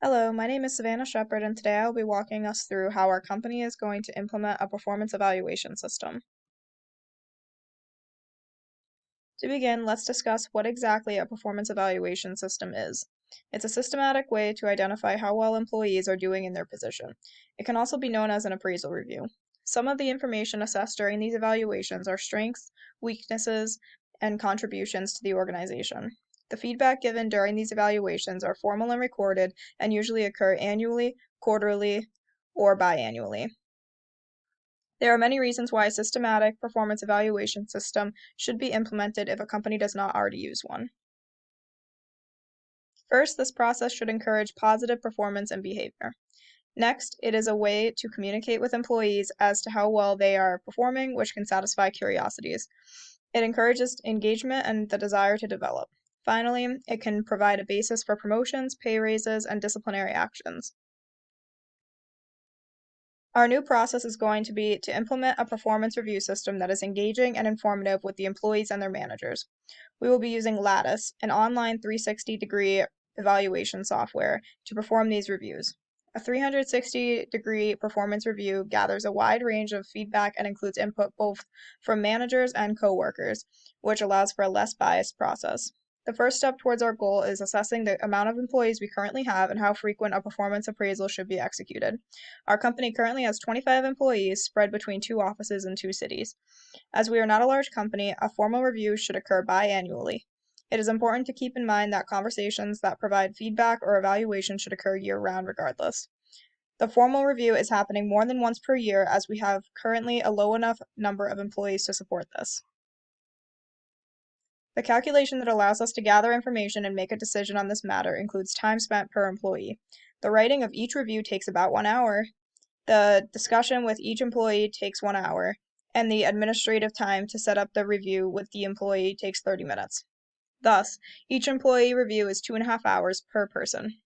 Hello, my name is Savannah Shepard, and today I will be walking us through how our company is going to implement a performance evaluation system. To begin, let's discuss what exactly a performance evaluation system is. It's a systematic way to identify how well employees are doing in their position. It can also be known as an appraisal review. Some of the information assessed during these evaluations are strengths, weaknesses, and contributions to the organization. The feedback given during these evaluations are formal and recorded and usually occur annually, quarterly, or biannually. There are many reasons why a systematic performance evaluation system should be implemented if a company does not already use one. First, this process should encourage positive performance and behavior. Next, it is a way to communicate with employees as to how well they are performing, which can satisfy curiosities. It encourages engagement and the desire to develop. Finally, it can provide a basis for promotions, pay raises, and disciplinary actions. Our new process is going to be to implement a performance review system that is engaging and informative with the employees and their managers. We will be using Lattice, an online 360-degree evaluation software, to perform these reviews. A 360-degree performance review gathers a wide range of feedback and includes input both from managers and coworkers, which allows for a less biased process. The first step towards our goal is assessing the amount of employees we currently have and how frequent a performance appraisal should be executed. Our company currently has 25 employees spread between 2 offices in 2 cities. As we are not a large company, a formal review should occur biannually. It is important to keep in mind that conversations that provide feedback or evaluation should occur year-round regardless. The formal review is happening more than once per year as we have currently a low enough number of employees to support this. The calculation that allows us to gather information and make a decision on this matter includes time spent per employee. The writing of each review takes about 1 hour. The discussion with each employee takes 1 hour, and the administrative time to set up the review with the employee takes 30 minutes. Thus, each employee review is 2.5 hours per person.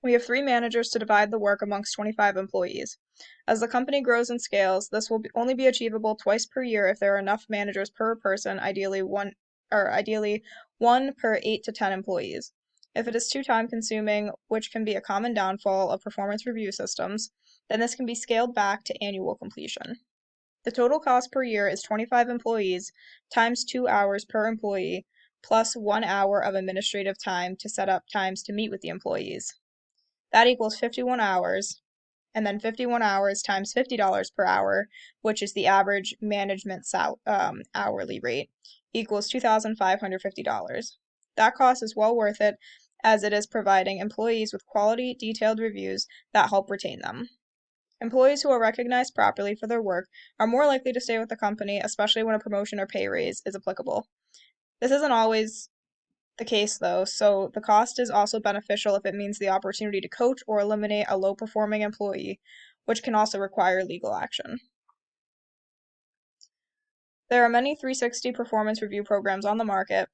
We have 3 managers to divide the work amongst 25 employees. As the company grows and scales, this will only be achievable twice per year if there are enough managers per person, ideally one per 8 to 10 employees. If it is too time consuming, which can be a common downfall of performance review systems, then this can be scaled back to annual completion. The total cost per year is 25 employees times 2 hours per employee plus 1 hour of administrative time to set up times to meet with the employees. That equals 51 hours, and then 51 hours times $50 per hour, which is the average management hourly rate, equals $2,550. That cost is well worth it as it is providing employees with quality, detailed reviews that help retain them. Employees who are recognized properly for their work are more likely to stay with the company, especially when a promotion or pay raise is applicable. This isn't always the case though, so the cost is also beneficial if it means the opportunity to coach or eliminate a low-performing employee, which can also require legal action. There are many 360 performance review programs on the market,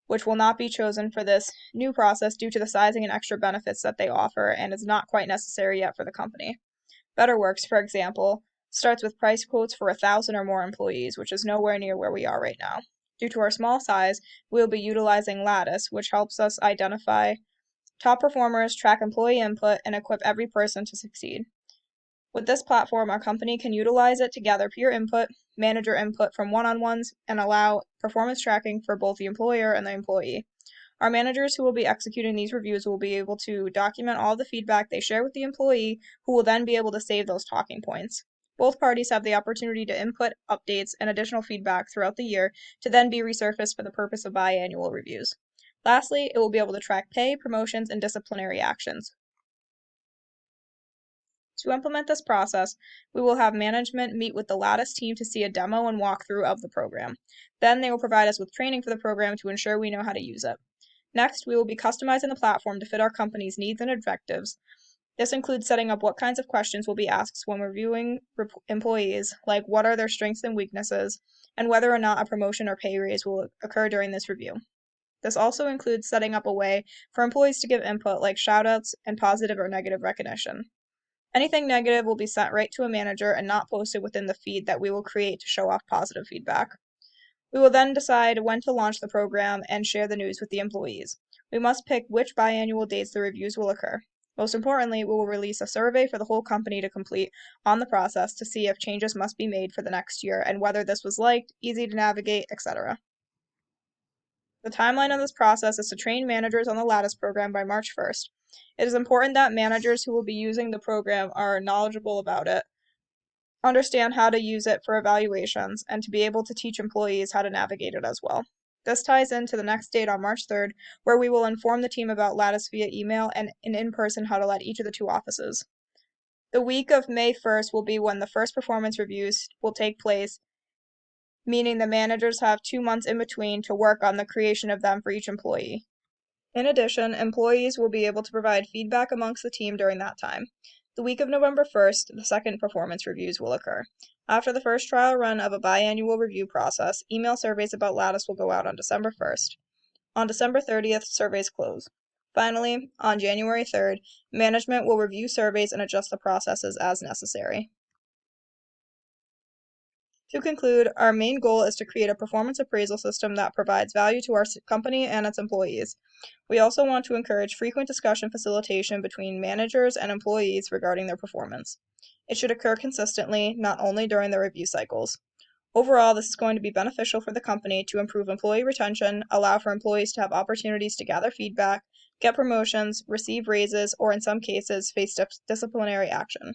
which will not be chosen for this new process due to the sizing and extra benefits that they offer and is not quite necessary yet for the company. BetterWorks, for example, starts with price quotes for 1,000 or more employees, which is nowhere near where we are right now. Due to our small size, we will be utilizing Lattice, which helps us identify top performers, track employee input, and equip every person to succeed. With this platform, our company can utilize it to gather peer input, manager input from one-on-ones, and allow performance tracking for both the employer and the employee. Our managers who will be executing these reviews will be able to document all the feedback they share with the employee, who will then be able to save those talking points. Both parties have the opportunity to input updates and additional feedback throughout the year to then be resurfaced for the purpose of biannual reviews. Lastly, it will be able to track pay, promotions, and disciplinary actions. To implement this process, we will have management meet with the Lattice team to see a demo and walkthrough of the program. Then they will provide us with training for the program to ensure we know how to use it. Next, we will be customizing the platform to fit our company's needs and objectives. This includes setting up what kinds of questions will be asked when reviewing employees, like what are their strengths and weaknesses, and whether or not a promotion or pay raise will occur during this review. This also includes setting up a way for employees to give input like shoutouts and positive or negative recognition. Anything negative will be sent right to a manager and not posted within the feed that we will create to show off positive feedback. We will then decide when to launch the program and share the news with the employees. We must pick which biannual dates the reviews will occur. Most importantly, we will release a survey for the whole company to complete on the process to see if changes must be made for the next year and whether this was liked, easy to navigate, etc. The timeline of this process is to train managers on the Lattice program by March 1st. It is important that managers who will be using the program are knowledgeable about it, understand how to use it for evaluations, and to be able to teach employees how to navigate it as well. This ties into the next date on March 3rd, where we will inform the team about Lattice via email and in person how to let each of the 2 offices. The week of May 1st will be when the first performance reviews will take place, meaning the managers have 2 months in between to work on the creation of them for each employee. In addition, employees will be able to provide feedback amongst the team during that time. The week of November 1st, the second performance reviews will occur. After the first trial run of a biannual review process, email surveys about Lattice will go out on December 1st. On December 30th, surveys close. Finally, on January 3rd, management will review surveys and adjust the processes as necessary. To conclude, our main goal is to create a performance appraisal system that provides value to our company and its employees. We also want to encourage frequent discussion facilitation between managers and employees regarding their performance. It should occur consistently, not only during the review cycles. Overall, this is going to be beneficial for the company to improve employee retention, allow for employees to have opportunities to gather feedback, get promotions, receive raises, or in some cases, face disciplinary action.